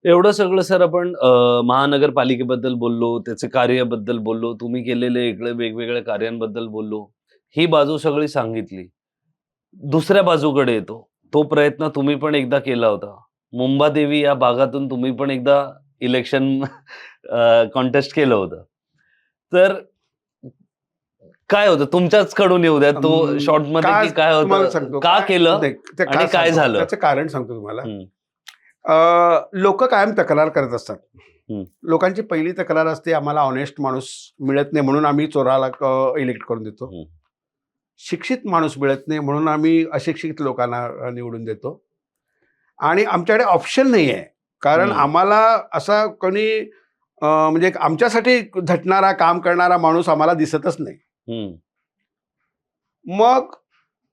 एवढं सगळं सर आपण महानगरपालिकेबद्दल बोललो, त्याचे कार्याबद्दल बोललो, तुम्ही केलेले इकडे वेगवेगळ्या कार्यांबद्दल बोललो. ही बाजू सगळी सांगितली. दुसऱ्या बाजूकडे येतो. तो प्रयत्न तुम्ही पण एकदा केला होता. मुंबादेवी या भागातून तुम्ही पण एकदा इलेक्शन कॉन्टेस्ट केलं होतं. तर काय होतं तुमच्याच कडून येऊ द्या तो शॉर्टमध्ये की काय तुम्हाला होतं? सांगतो का केलं ते आणि काय झालं? त्याचं कारण सांगतो तुम्हाला. हं, लोक कायम तक्रार करत असतात. हं, लोकांची पहिली तक्रार असते, आम्हाला ऑनेस्ट माणूस मिळत नाही म्हणून आम्ही चोराला इलेक्ट करून देतो. हं, शिक्षित माणूस मिळत नाही म्हणून आम्ही अशिक्षित लोकांना निवडून देतो. आणि आमच्याकडे ऑप्शन नाही आहे, कारण हं, आम्हाला असा कोणी म्हणजे आमच्यासाठी झटणारा काम करणारा माणूस आम्हाला दिसतच नाही. हं, मग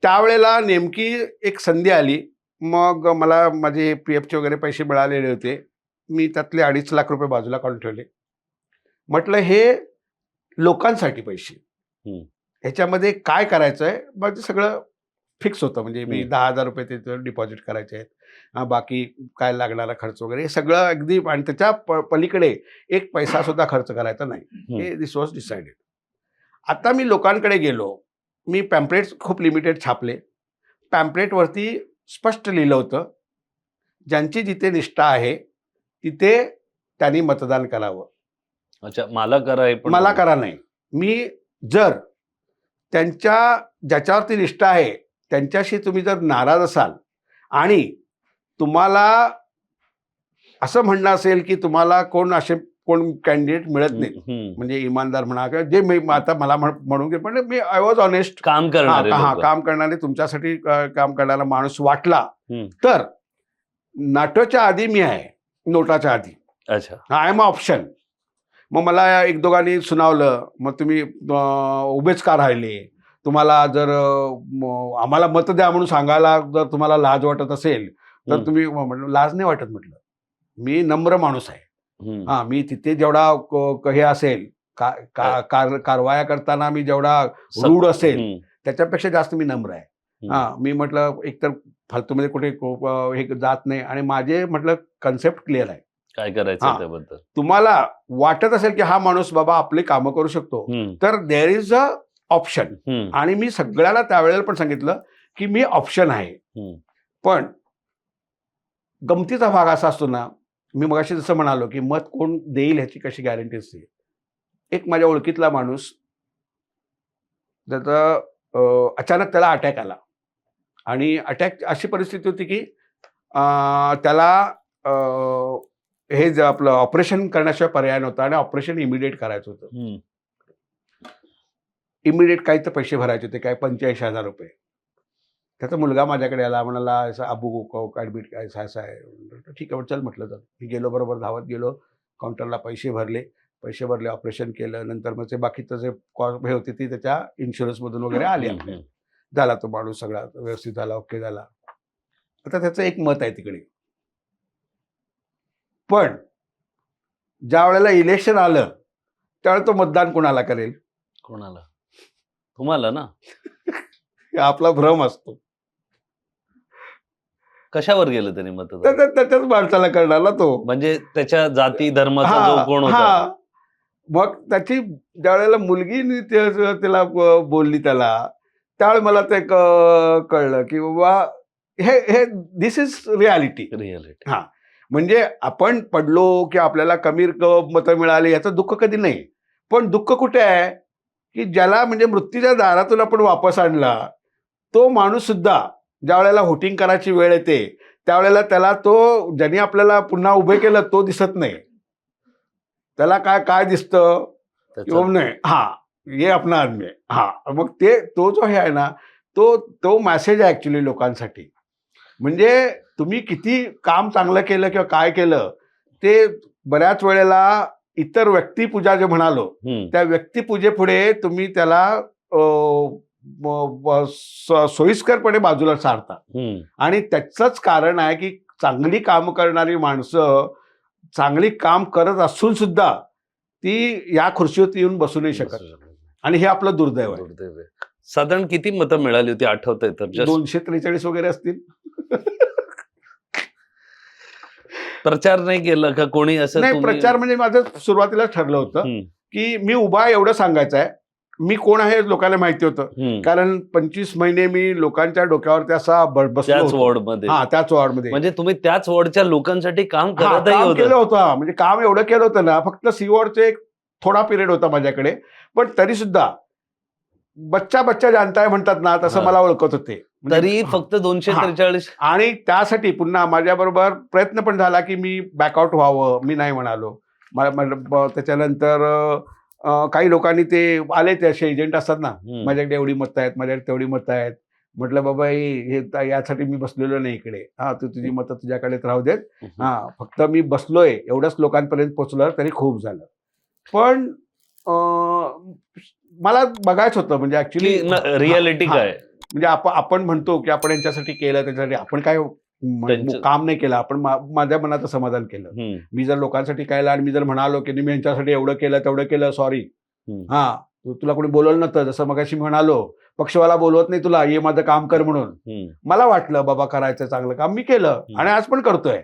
त्यावेळेला नेमकी एक संधी आली. मग मला माझे PFचे वगैरे पैसे मिळालेले होते. मी त्यातले 2.5 लाख रुपये बाजूला काढून ठेवले. म्हटलं हे लोकांसाठी पैसे, हं, ह्याच्यामध्ये काय करायचं आहे, माझं सगळं फिक्स होतं. म्हणजे मी हं, 10,000 रुपये तिथं डिपॉझिट करायचे आहेत. बाकी काय लागणारा खर्च वगैरे हे सगळं अगदी, आणि त्याच्या पलीकडे एक पैसा सुद्धा खर्च करायचा नाही. हं, हे दिस वॉज डिसाइडेड. आता मी लोकांकडे गेलो. मी पॅम्पलेट्स खूप लिमिटेड छापले. पॅम्पलेटवरती स्पष्ट लिहिलं होतं, ज्यांची जिथे निष्ठा आहे, तिथे त्यांनी मतदान करावं. अच्छा मला करा हे पण मला बोलले. करा नाही. मी जर ज्याच्यावरती निष्ठा आहे, त्यांच्याशी तुम्ही जर नाराज असाल आणि तुम्हाला असं म्हणणं असेल, की तुम्हाला कोण कॅन्डिडेट मिळत हं, नाहीत, हं. म्हणजे इमानदार म्हणा किंवा जे मी आता मला म्हणून घे, पण मी आय वॉज ऑनेस्ट. काम करणारे लोकं. काम करणारे, तुमच्यासाठी काम करणारा माणूस वाटला हं, तर नाटोच्या आधी मी आहे, नोटाच्या आधी. अच्छा. I am option. मग मला एक दोघांनी सुनावलं, मग तुम्ही उभेच का राहिले? तुम्हाला जर आम्हाला मत द्या म्हणून सांगायला जर तुम्हाला लाज वाटत असेल, तर हं, तुम्ही म्हटलं लाज नाही वाटत. म्हटलं मी नम्र माणूस आहे. हं. मी तिथे जेवढा हे असेल, कारवाया करताना मी जेवढा रूढ असेल, हं, त्याच्यापेक्षा जास्त मी नम्र आहे. हं. मी म्हटलं एकतर फालतूमध्ये कुठे हे जात नाही, आणि माझे म्हटलं कन्सेप्ट क्लिअर आहे. काय करायचं हां. त्याबद्दल. तुम्हाला वाटत असेल की हा माणूस बाबा आपली कामं करू शकतो, हं, तर देअर इज अ ऑप्शन. हं, आणि मी सगळ्याला त्यावेळेला पण सांगितलं की मी ऑप्शन आहे. हं, पण गमतीचा भाग असा असतो ना, मी मगाशी जसं म्हणालो की मत कोण देईल ह्याची कशी गॅरंटी असते. एक माझ्या ओळखीतला माणूस, त्याचा अचानक त्याला अटॅक आला, आणि अटॅक अशी परिस्थिती होती की त्याला हे जे आपलं ऑपरेशन करण्याशिवाय पर्याय नव्हता, आणि ऑपरेशन इमिडिएट करायचं होतं. हं. इमिडिएट काही तर पैसे भरायचे होते, काय 85,000 रुपये. त्याचा मुलगा माझ्याकडे आला, म्हणाला असं अबू ॲडमिट काय असं आहे. म्हटलं, ठीक आहे चल म्हटलं. तर मी गेलो, बरोबर धावत गेलो काउंटरला, पैसे भरले, ऑपरेशन केलं. नंतर मग ते बाकीचं जे हे होती ती त्याच्या इन्शुरन्समधून वगैरे आली हं, आपल्या. हं. झाला तो माणूस सगळा व्यवस्थित झाला, ओके झाला. आता त्याचं एक मत आहे तिकडे. पण ज्या वेळेला इलेक्शन आलं, त्यावेळेला तो मतदान कोणाला करेल? कोणाला? तुम्हाला ना? हे आपला भ्रम असतो. कशावर गेलं त्यांनी मतदान? त्याच्याच माणसाला करणार ना तो. म्हणजे त्याच्या जाती धर्माचा जो कोण होता. हां. मग त्याची ज्यावेळेला मुलगी त्याला बोलली त्याला, त्यावेळेला मला ते कळलं की बाबा हे दिस इज रियालिटी. रिअलिटी. हां. म्हणजे आपण पडलो की आपल्याला कमी मतं मिळाली याचं दुःख कधी नाही. पण दुःख कुठे आहे, की ज्याला म्हणजे मृत्यूच्या दारातून आपण वापस आणला, तो माणूस सुद्धा ज्यावेळेला व्होटिंग करायची वेळ येते, त्यावेळेला त्याला ज्यांनी आपल्याला पुन्हा उभे केलं तो दिसत नाही. त्याला काय दिसतं? त्याचा नाही, ये अपना आदमी आहे. मग तो जो हे आहे ना, तो मेसेज आहे ॲक्च्युअली लोकांसाठी. म्हणजे तुम्ही किती काम चांगलं केलं किंवा काय केलं, ते बऱ्याच वेळेला इतर व्यक्तिपूजा जे म्हणालो, हं, त्या व्यक्तिपूजेपुढे तुम्ही त्याला सोयीस्करपणे बाजूला सारता. हं. आणि त्याचंच कारण आहे की चांगली कामं करणारी माणसं चांगली काम करत असून सुद्धा ती या खुर्चीवरती येऊन बसू नाही शकत. आणि हे आपलं दुर्दैव आहे. दुर्दैव आहे. साधारण किती मतं मिळाली होती आठवतंय तर? जस्ट 243 वगैरे असतील. प्रचार नाही केला का कोणी असं नाही, तुम्ही? प्रचार म्हणजे माझं सुरुवातीलाच ठरलं होतं हम्म, की मी उभा आहे एवढं सांगायचं आहे. मी कोण आहे हे लोकांना माहिती होतं, हम्म. कारण 25 महिने मी लोकांच्या डोक्यावरती असा बसलो त्याच होतो. वॉर्डमध्ये हा, त्याच वॉर्डमध्ये. म्हणजे तुम्ही त्याच वॉर्डच्या लोकांसाठी काम हा, करतही काम केलं होतं. होतं. म्हणजे काम एवढं केलं होतं ना, फक्त सी वॉर्डचे एक थोडा पिरियड होता माझ्याकडे, पण तरी सुद्धा बच्चा बच्चा जानताय म्हणतात ना, तसं हा. मला ओळखत होते. म्हणजे तरी हा. फक्त 243. आणि त्यासाठी पुन्हा माझ्याबरोबर प्रयत्न पण झाला की मी बॅकआउट व्हावं. मी नाही म्हणालो. त्याच्यानंतर काही लोकांनी ते आले, ते असे एजंट असतात ना, हम्म, माझ्याकडे एवढी मतं आहेत, माझ्याकडे तेवढी मतं आहेत. म्हटलं बाबा यासाठी मी बसलेलो नाही इकडे. हा, तू तुझी मतं तुझ्याकडेच राहू देत. हम्म. हा, फक्त मी बसलोय एवढंच लोकांपर्यंत पोहोचलं तरी खूप झालं. पण मला बघायचं होतं म्हणजे की ऍक्च्युली रियालिटी काय? म्हणजे आपण म्हणतो की आपण यांच्यासाठी केलं, त्याच्यासाठी आपण काय काम नाही केलं. आपण माझ्या मनाचं समाधान केलं. हम्म, मी जर लोकांसाठी केलं आणि मी जर म्हणालो की मी यांच्यासाठी एवढं केलं तेवढं केलं, सॉरी, हम्म. हा, तुला कोणी बोलवलं नव्हतं, जसं मगाशी म्हणालो पक्षवाला बोलवत नाही तुला, ये माझं काम कर म्हणून. हम्म. मला वाटलं बाबा करायचं चांगलं काम, मी केलं आणि आज पण करतोय.